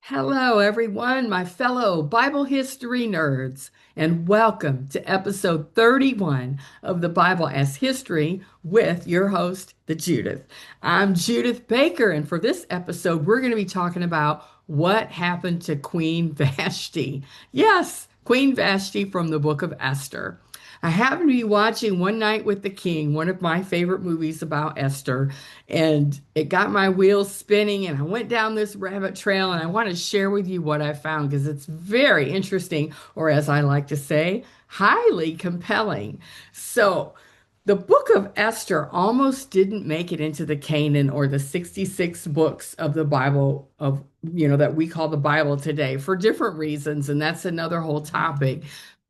Hello, everyone, my fellow Bible history nerds, and welcome to episode 31 of the Bible as History with your host, the Judith. I'm Judith Baker, and for this episode, we're going to be talking about what happened to Queen Vashti. Yes, Queen Vashti from the book of Esther. I happened to be watching One Night with the King, one of my favorite movies about Esther, and it got my wheels spinning. And I went down this rabbit trail, and I want to share with you what I found because it's very interesting, or as I like to say, highly compelling. So, the book of Esther almost didn't make it into the canon or the 66 books of the Bible that we call the Bible today for different reasons, and that's another whole topic.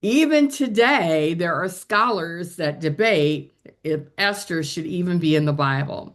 Even today, there are scholars that debate if Esther should even be in the Bible.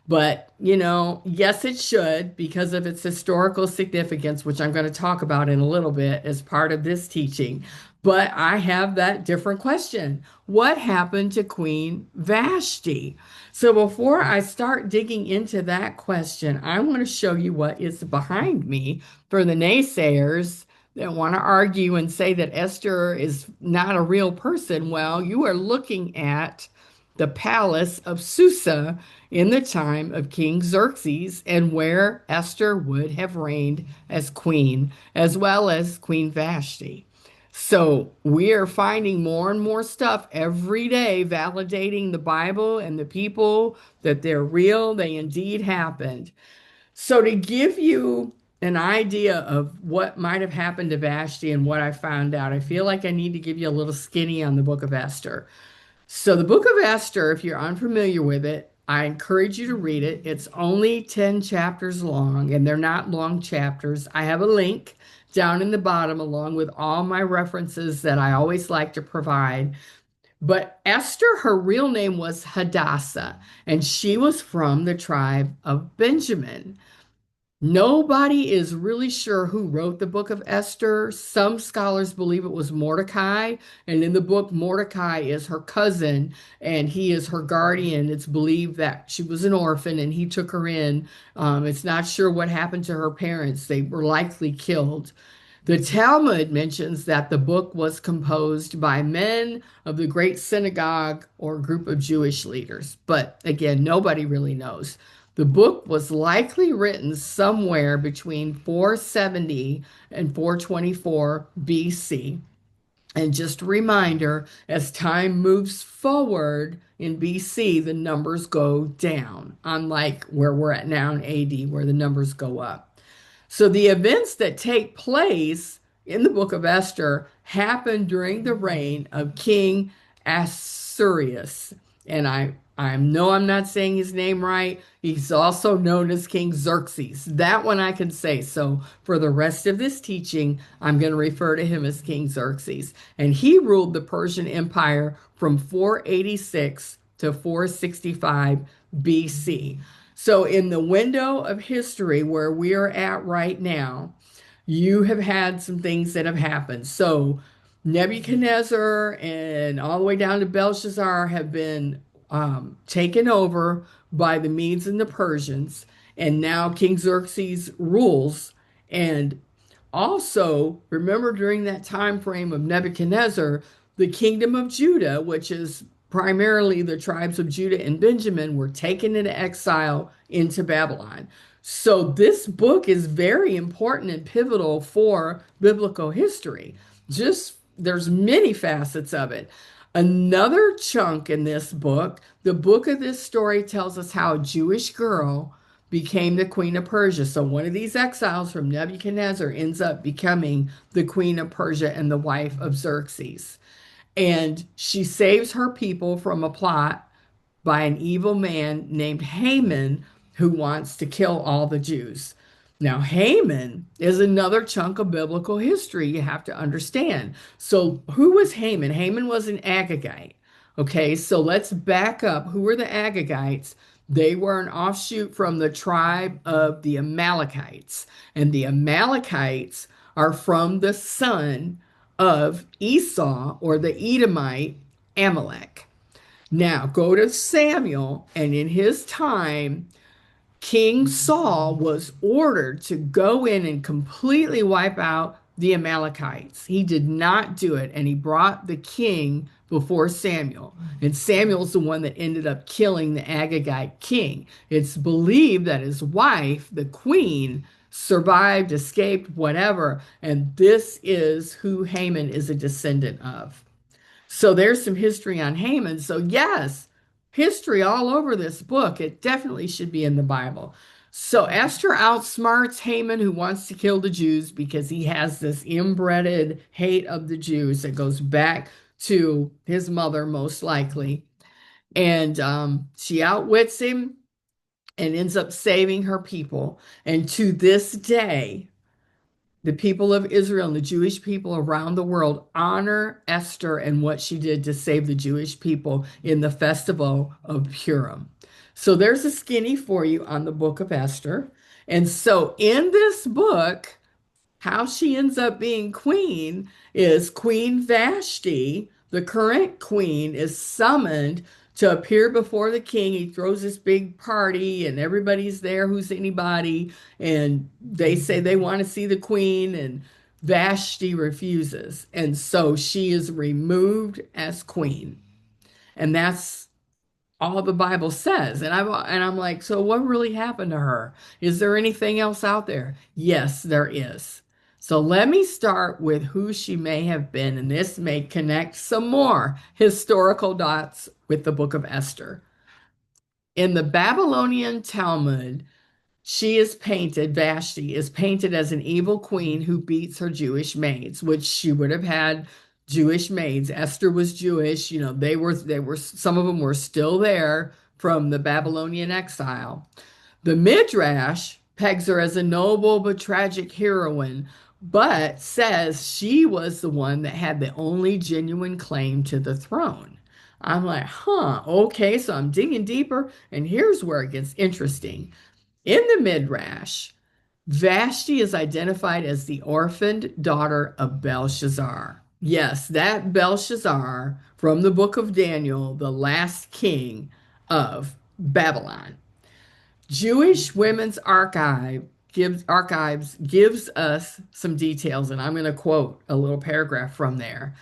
But, yes, it should because of its historical significance, which I'm going to talk about in a little bit as part of this teaching. But I have that different question. What happened to Queen Vashti? So before I start digging into that question, I want to show you what is behind me for the naysayers that want to argue and say that Esther is not a real person. Well, you are looking at the palace of Susa in the time of King Xerxes and where Esther would have reigned as queen, as well as Queen Vashti. So we are finding more and more stuff every day validating the Bible and the people that they're real, they indeed happened. So to give you an idea of what might have happened to Vashti and what I found out, I feel like I need to give you a little skinny on the book of Esther. So, the book of Esther, if you're unfamiliar with it, I encourage you to read it. It's only 10 chapters long, and they're not long chapters. I have a link down in the bottom along with all my references that I always like to provide. But Esther, her real name was Hadassah, and she was from the tribe of Benjamin. Nobody is really sure who wrote the book of Esther. Some scholars believe it was Mordecai, and in the book, Mordecai is her cousin and he is her guardian. It's believed that she was an orphan and he took her in. It's not sure what happened to her parents. They were likely killed. The Talmud mentions that the book was composed by men of the great synagogue or group of Jewish leaders, but again, nobody really knows. The book was likely written somewhere between 470 and 424 BC. And just a reminder, as time moves forward in BC, the numbers go down, unlike where we're at now in AD, where the numbers go up. So the events that take place in the book of Esther happen during the reign of King Assuerus. And I know I'm not saying his name right. He's also known as King Xerxes. That one I can say. So for the rest of this teaching, I'm going to refer to him as King Xerxes. And he ruled the Persian Empire from 486 to 465 BC. So, in the window of history where we are at right now, you have had some things that have happened. So, Nebuchadnezzar and all the way down to Belshazzar have been taken over by the Medes and the Persians, and now King Xerxes rules. And also, remember during that time frame of Nebuchadnezzar, the kingdom of Judah, which is primarily the tribes of Judah and Benjamin, were taken into exile into Babylon. So this book is very important and pivotal for biblical history. Just there's many facets of it. Another chunk in this book, the book of this story tells us how a Jewish girl became the queen of Persia. So one of these exiles from Nebuchadnezzar ends up becoming the queen of Persia and the wife of Xerxes. And she saves her people from a plot by an evil man named Haman who wants to kill all the Jews. Now, Haman is another chunk of biblical history you have to understand. So, who was Haman? Haman was an Agagite. Okay, so let's back up. Who were the Agagites? They were an offshoot from the tribe of the Amalekites. And the Amalekites are from the son of Esau or the Edomite Amalek. Now go to Samuel, and in his time, King Saul was ordered to go in and completely wipe out the Amalekites. He did not do it, and he brought the king before Samuel. And Samuel's the one that ended up killing the Agagite king. It's believed that his wife, the queen, survived, escaped, whatever, and this is who Haman is a descendant of. So there's some history on Haman. So, yes, history all over this book. It definitely should be in the Bible. So Esther outsmarts Haman, who wants to kill the Jews because he has this inbred hate of the Jews that goes back to his mother, most likely. And she outwits him and ends up saving her people. And to this day, the people of Israel and the Jewish people around the world honor Esther and what she did to save the Jewish people in the festival of Purim. So there's a skinny for you on the book of Esther. And so in this book, how she ends up being queen is Queen Vashti, the current queen, is summoned to appear before the king. He throws this big party, and everybody's there who's anybody, and they say they want to see the queen, and Vashti refuses. And so she is removed as queen. And that's all the Bible says. And I'm like, so what really happened to her? Is there anything else out there? Yes, there is. So let me start with who she may have been, and this may connect some more historical dots with the book of Esther. In the Babylonian Talmud, she is painted, Vashti is painted as an evil queen who beats her Jewish maids, which she would have had Jewish maids. Esther was Jewish, they were some of them were still there from the Babylonian exile. The Midrash pegs her as a noble but tragic heroine, but says she was the one that had the only genuine claim to the throne. I'm like, huh, okay, so I'm digging deeper, and here's where it gets interesting. In the Midrash, Vashti is identified as the orphaned daughter of Belshazzar. Yes, that Belshazzar from the book of Daniel, the last king of Babylon. Jewish Women's Archives gives us some details, and I'm going to quote a little paragraph from there.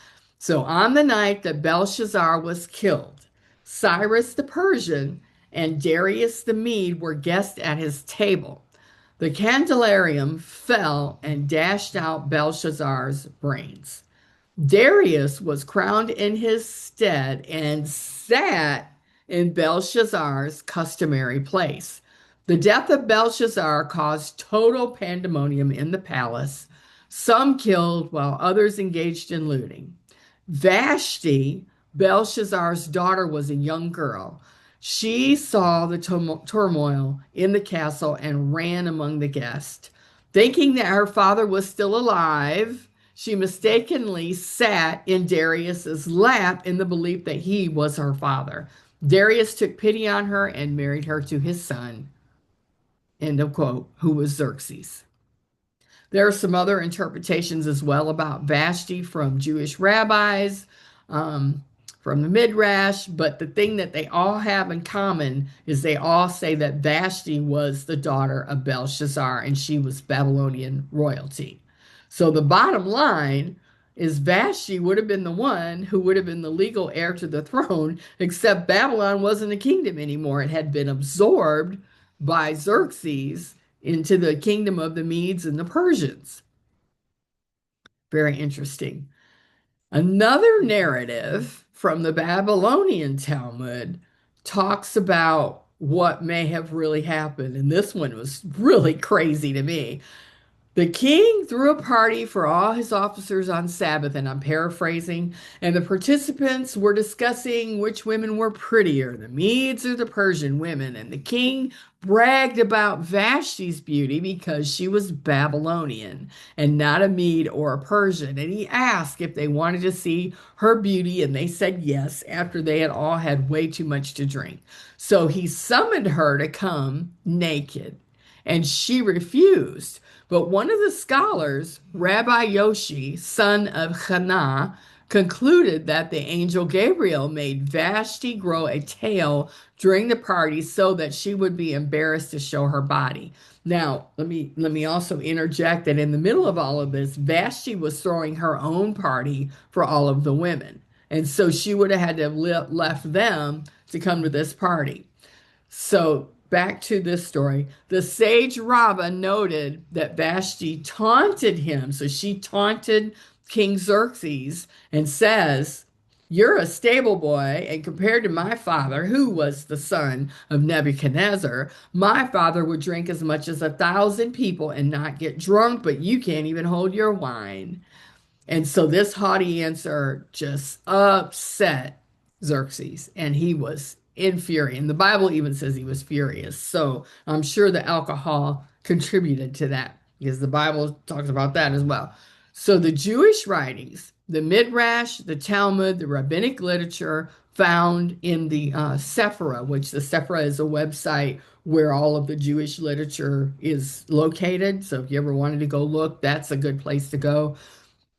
So, on the night that Belshazzar was killed, Cyrus the Persian and Darius the Mede were guests at his table. The candelarium fell and dashed out Belshazzar's brains. Darius was crowned in his stead and sat in Belshazzar's customary place. The death of Belshazzar caused total pandemonium in the palace, some killed while others engaged in looting. Vashti, Belshazzar's daughter, was a young girl. She saw the turmoil in the castle and ran among the guests. Thinking that her father was still alive, she mistakenly sat in Darius's lap in the belief that he was her father. Darius took pity on her and married her to his son, end of quote, who was Xerxes. There are some other interpretations as well about Vashti from Jewish rabbis, um, from the Midrash, but the thing that they all have in common is they all say that Vashti was the daughter of Belshazzar and she was Babylonian royalty. So the bottom line is Vashti would have been the one who would have been the legal heir to the throne, except Babylon wasn't a kingdom anymore. It had been absorbed by Xerxes into the kingdom of the Medes and the Persians. Very interesting. Another narrative from the Babylonian Talmud talks about what may have really happened, and this one was really crazy to me. The king threw a party for all his officers on Sabbath, and I'm paraphrasing, and the participants were discussing which women were prettier, the Medes or the Persian women, and the king bragged about Vashti's beauty because she was Babylonian and not a Mede or a Persian, and he asked if they wanted to see her beauty, and they said yes after they had all had way too much to drink. So he summoned her to come naked, and she refused. But one of the scholars, Rabbi Yoshi, son of Hannah, concluded that the angel Gabriel made Vashti grow a tail during the party so that she would be embarrassed to show her body. Now, let me also interject that in the middle of all of this, Vashti was throwing her own party for all of the women. And so she would have had to have left them to come to this party. So back to this story. The sage Rabbah noted that Vashti taunted him. So she taunted King Xerxes and says, "You're a stable boy, and compared to my father, who was the son of Nebuchadnezzar, my father would drink as much as 1,000 people and not get drunk, but you can't even hold your wine." And so this haughty answer just upset Xerxes, and he was infuriated. And the Bible even says he was furious. So I'm sure the alcohol contributed to that because the Bible talks about that as well. So the Jewish writings, the Midrash, the Talmud, the rabbinic literature found in the Sephora, which the Sephora is a website where all of the Jewish literature is located. So if you ever wanted to go look, that's a good place to go.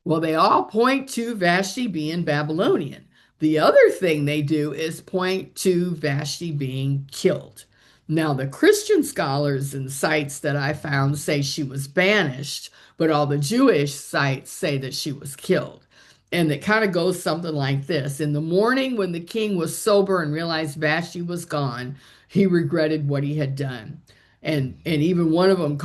Well, they all point to Vashti being Babylonian. The other thing they do is point to Vashti being killed. Now, the Christian scholars and sites that I found say she was banished, but all the Jewish sites say that she was killed. And it kind of goes something like this. In the morning, when the king was sober and realized Vashti was gone, he regretted what he had done. And even one of them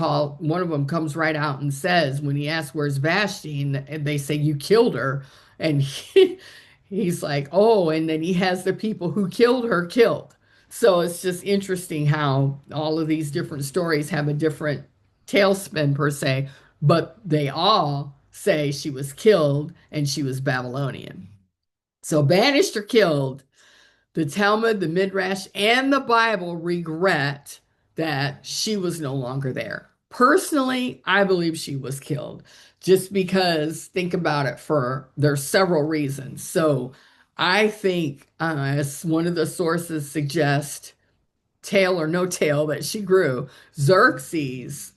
comes right out and says, when he asks where's Vashti, and they say you killed her, and he's like, oh, and then he has the people who killed her killed. So it's just interesting how all of these different stories have a different tailspin per se, but they all say she was killed and she was Babylonian. So banished or killed, the Talmud, the Midrash, and the Bible regret that she was no longer there. Personally, I believe she was killed just because, think about it, for there's several reasons. So I think, as one of the sources suggest, tail or no tail that she grew, Xerxes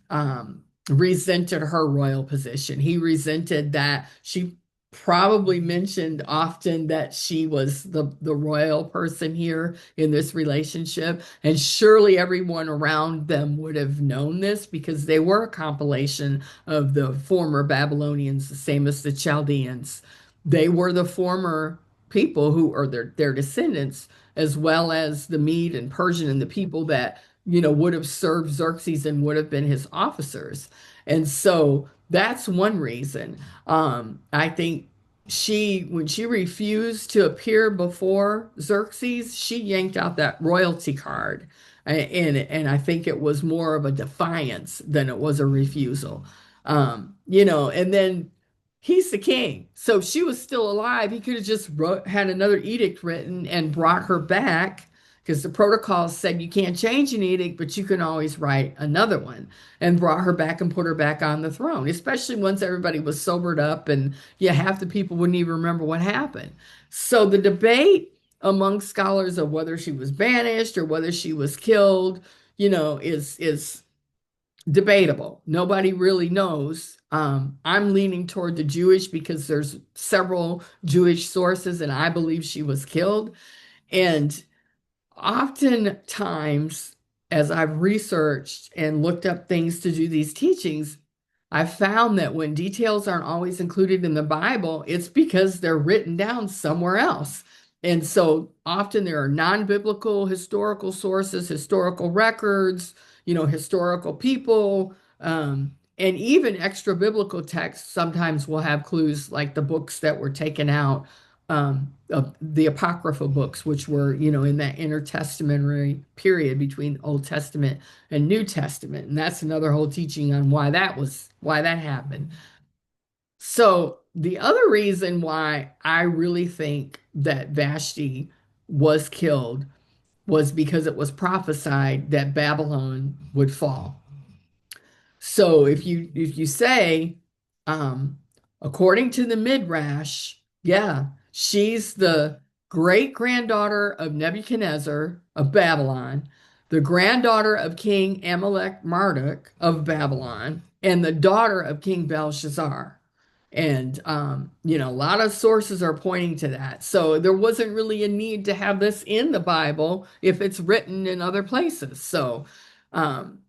resented her royal position. He resented that she probably mentioned often that she was the royal person here in this relationship. And surely everyone around them would have known this because they were a compilation of the former Babylonians, the same as the Chaldeans. They were the former people who are their descendants, as well as the Mede and Persian and the people that, would have served Xerxes and would have been his officers. And so that's one reason. I think when she refused to appear before Xerxes, she yanked out that royalty card. And I think it was more of a defiance than it was a refusal. And then he's the king. So if she was still alive, he could have just had another edict written and brought her back because the protocol said you can't change an edict, but you can always write another one and brought her back and put her back on the throne, especially once everybody was sobered up and yeah, half the people wouldn't even remember what happened. So the debate among scholars of whether she was banished or whether she was killed, is debatable. Nobody really knows. I'm leaning toward the Jewish because there's several Jewish sources, and I believe she was killed. And oftentimes, as I've researched and looked up things to do these teachings, I found that when details aren't always included in the Bible, it's because they're written down somewhere else. And so often there are non-biblical historical sources, historical records, historical people, and even extra biblical texts sometimes will have clues like the books that were taken out, of the Apocrypha books, which were, in that intertestamentary period between Old Testament and New Testament. And that's another whole teaching on why that happened. So the other reason why I really think that Vashti was killed was because it was prophesied that Babylon would fall. So if you say, um, according to the Midrash, yeah, she's the great granddaughter of Nebuchadnezzar of Babylon, the granddaughter of King Amalek Marduk of Babylon, and the daughter of King Belshazzar. And, a lot of sources are pointing to that. So there wasn't really a need to have this in the Bible if it's written in other places. So, um,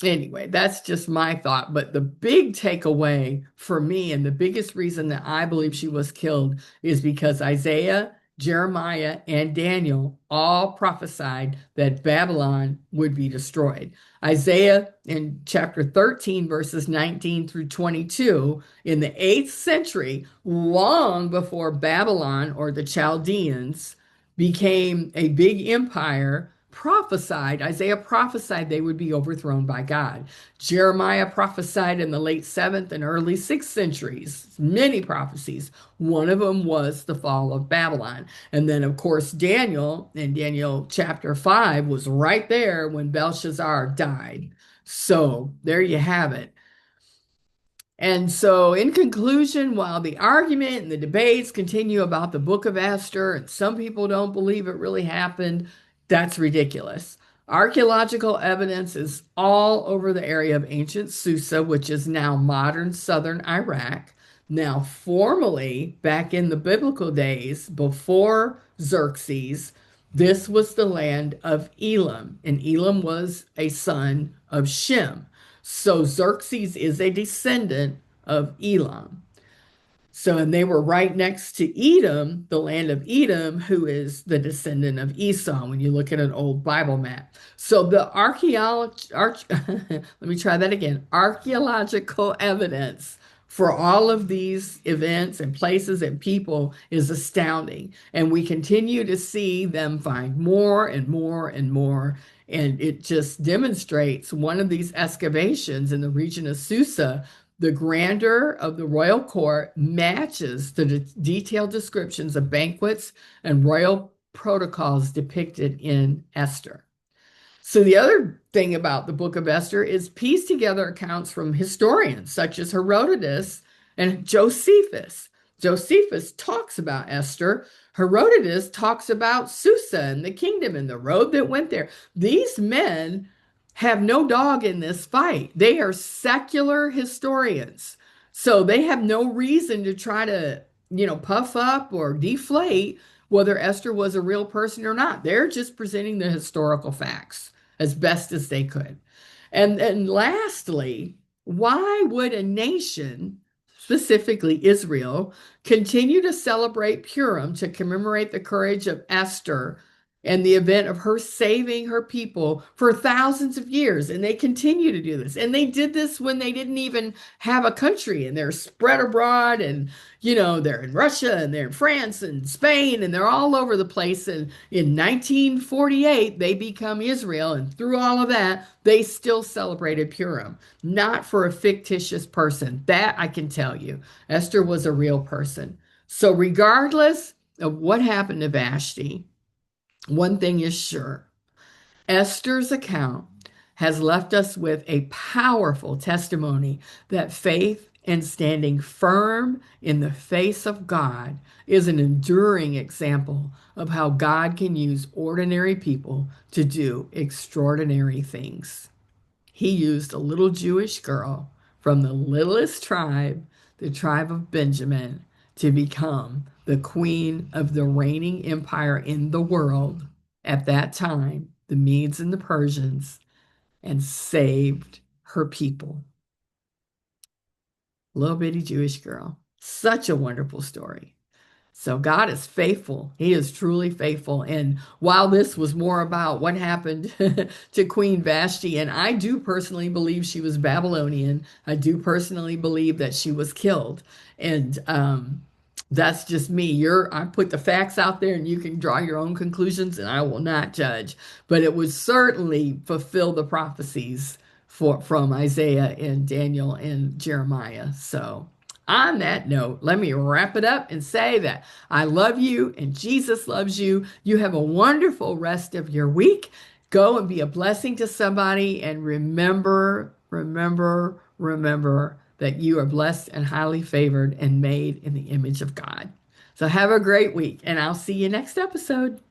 anyway, that's just my thought. But the big takeaway for me, and the biggest reason that I believe she was killed, is because Isaiah, Jeremiah, and Daniel all prophesied that Babylon would be destroyed. Isaiah in chapter 13, verses 19 through 22, in the 8th century, long before Babylon or the Chaldeans became a big empire, Isaiah prophesied they would be overthrown by God. Jeremiah prophesied in the late 7th and early 6th centuries, many prophecies. One of them was the fall of Babylon. And then, of course, Daniel in Daniel chapter 5 was right there when Belshazzar died. So there you have it. And so, in conclusion, while the argument and the debates continue about the book of Esther, and some people don't believe it really happened, that's ridiculous. Archaeological evidence is all over the area of ancient Susa, which is now modern southern Iraq. Now, formerly, back in the biblical days, before Xerxes, this was the land of Elam, and Elam was a son of Shem. So Xerxes is a descendant of Elam. So, and they were right next to Edom, the land of Edom, who is the descendant of Esau when you look at an old Bible map. So the let me try that again. Archaeological evidence for all of these events and places and people is astounding. And we continue to see them find more and more and more. And it just demonstrates one of these excavations in the region of Susa, the grandeur of the royal court matches the detailed descriptions of banquets and royal protocols depicted in Esther. So the other thing about the book of Esther is pieced together accounts from historians such as Herodotus and Josephus. Josephus talks about Esther. Herodotus talks about Susa and the kingdom and the road that went there. These men have no dog in this fight. They are secular historians. So they have no reason to try to, puff up or deflate whether Esther was a real person or not. They're just presenting the historical facts as best as they could. And lastly, why would a nation, specifically Israel, continue to celebrate Purim to commemorate the courage of Esther and the event of her saving her people for thousands of years? And they continue to do this. And they did this when they didn't even have a country, and they're spread abroad, and they're in Russia and they're in France and Spain and they're all over the place. And in 1948, they become Israel. And through all of that, they still celebrated Purim, not for a fictitious person. That I can tell you. Esther was a real person. So regardless of what happened to Vashti, one thing is sure: Esther's account has left us with a powerful testimony that faith and standing firm in the face of God is an enduring example of how God can use ordinary people to do extraordinary things. He used a little Jewish girl from the littlest tribe, the tribe of Benjamin, to become the queen of the reigning empire in the world at that time, the Medes and the Persians, and saved her people. Little bitty Jewish girl. Such a wonderful story. So God is faithful. He is truly faithful. And while this was more about what happened to Queen Vashti, and I do personally believe she was Babylonian, I do personally believe that she was killed. And that's just me. I put the facts out there and you can draw your own conclusions, and I will not judge. But it would certainly fulfill the prophecies from Isaiah and Daniel and Jeremiah. So on that note, let me wrap it up and say that I love you and Jesus loves you. You have a wonderful rest of your week. Go and be a blessing to somebody, and remember, remember, remember that you are blessed and highly favored and made in the image of God. So have a great week, and I'll see you next episode.